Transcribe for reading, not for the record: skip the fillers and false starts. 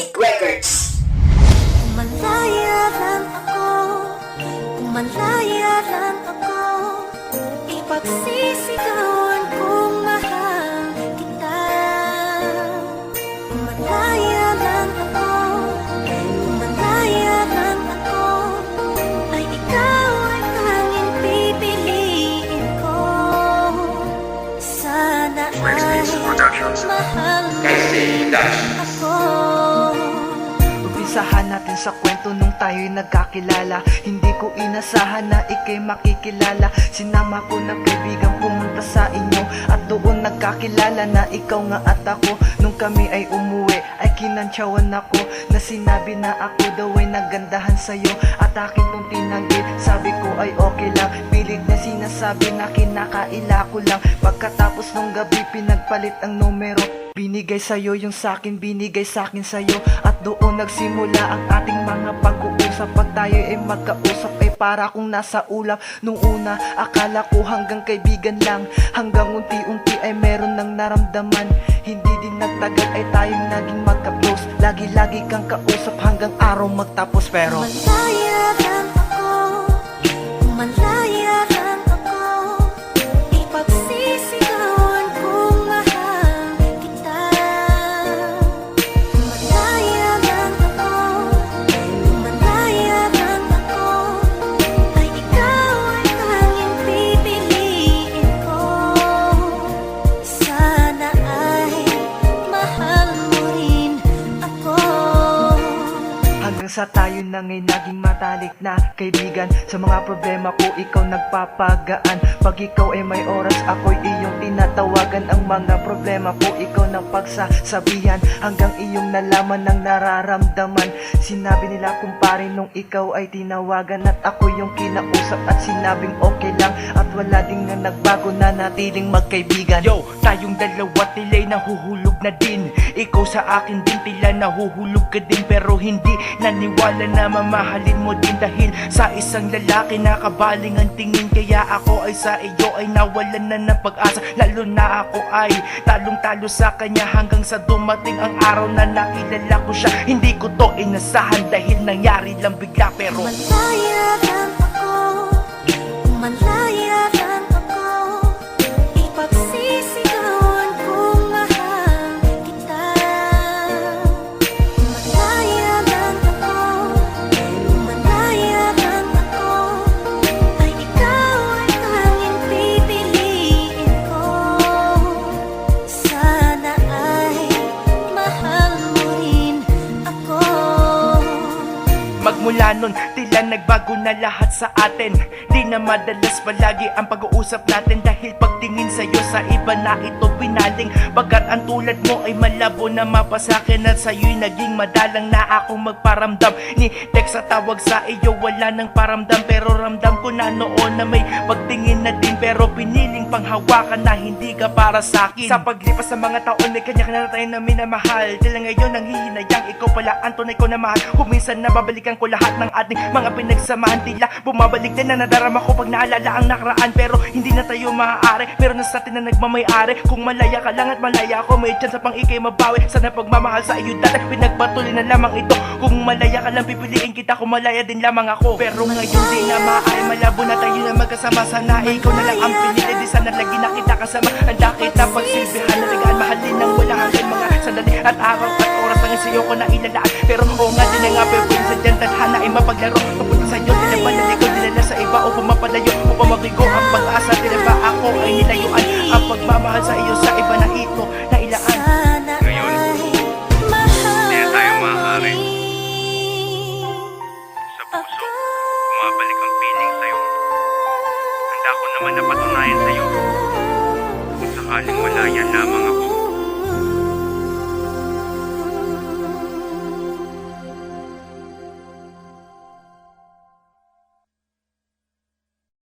Epic Records. Malaya lang ako, malaya lang ako, ipagsisigawan kung mahal kita. Malaya lang ako, malaya lang ako, ay ikaw ang tanging pipiliin ko. Sana ay mahal mo ako. Umpisahan natin sa kwento nung tayo'y nagkakilala. Hindi ko inasahan na ika'y makikilala. Sinama ko ng kaibigan pumunta sa inyo, at doon nagkakilala na ikaw nga at ako. Nung kami ay umuwi ay kinantsawan ako, na sinabi na ako daw ay nagandahan sa'yo. At akin tong tinanggit, sabi ko ay okay lang. Pilit na sinasabi na kinakaila ko lang. Pagkatapos nung gabi pinagpalit ang numero, binigay sa'yo yung sa'kin, binigay sa'kin sa'yo. At doon nagsimula ang ating mga pag-uusap. Pag tayo ay magkausap ay para kung nasa ulap. Nung una akala ko hanggang kaibigan lang, hanggang unti-unti ay meron ng naramdaman. Hindi din nagtagal ay tayong naging magka-close. Lagi-lagi kang kausap hanggang araw magtapos. Pero malaya lang ako, malaya lang ako, ipagsisigawan kung mahal kita. Malaya lang ako, malaya lang ako, ay ikaw ang tanging pipiliin ko. Sana ay mahal mo rin ako. hanggang sa tayo na ngay naging matalik na kaibigan. Sa mga problema ko ikaw nagpapagaan. Pag ikaw ay may oras ako'y iyong tinatawagan. Ang mga problema ko ikaw nang pagsasabihan, hanggang iyong nalaman ng nararamdaman. Sinabi nila kumpare nung ikaw ay tinawagan, at ako yung kinausap at sinabing okay lang. At wala ding na nagbago, na natiling magkaibigan. Yo, tayong dalawa tila'y nahuhulog na din. Ikaw sa akin din tila nahuhulog ka din. Pero hindi naniwala na mamahalin mo din, dahil sa isang lalaki nakabaling ang tingin. Kaya ako ay sa iyo ay nawalan na ng pag-asa. Lalo na ako ay talong-talo sa kanya, hanggang sa dumating ang araw na nakilala ko siya. Hindi ko to inasahan dahil nangyari lang bigla. Pero Malaya lang ako, malaya lang ako, ipagsisigawan kung mahal kita. Malaya lang ako, malaya lang ako, ay ikaw ang tanging pipiliin ko. Sana ay mahal mo rin ako. magmula nun, tila nagbago na lahat sa atin. Di na madalas palagi ang pag-uusap natin, dahil pagtingin sa'yo sa iba na ito pinaling. Bagat ang tulad mo ay malabo na mapasakin, at sa'yo'y naging madalang na ako magparamdam. Ni text sa tawag sa iyo wala nang paramdam, pero ramdam ko na noon na may pagtingin na din. Pero piniling panghawakan na hindi ka para sa'kin. Sa paglipas sa mga taon may kanya-kanya na tayo na minamahal. Tila ngayon ang hihinayang ikaw pala ang tunay ko na mahal. Kung minsan nababalikan ko lahat ng ating mga pinagsamahan, tila bumabalik din na nadarama ko pag naalala ang nakaraan. Pero hindi na tayo maaari, pero na sa atin na nagmamayari. Kung malaya ka lang at malaya ako, may chance pang ikay mabawi. Sana pagmamahal sa iyo dati pinagpatuloy na lamang ito. Kung malaya ka lang pipiliin kita, kung malaya din lamang ako. Pero ngayon di na maaari, malabo na tayo na magkasama. Sana ikaw na lang ang pinili, di sana lagi na kita kasama. Handa kita pagsilbihan, nalagaan, mahalin ng wala hanggan mga sandali at araw at oras ang sa'yo ko na ilalaan. Pero oo nga din na nga, pero sa dyan tadhana ay mapaglaro. Papunta sa'yo, di na ba naliko, dinala sa iba upang mapalayo, upang mabigo ang pag-asa. Di na ba ako ay nilayuan ang pagmamahal sa iyo sa iba na ito na ilaan. Sana Ngayon, ay mahal hindi na tayo maaari. mo Sa puso, bumabalik ang feeling sa'yo. Handa ko naman na patunayan sa'yo. Kung sakaling malaya lamang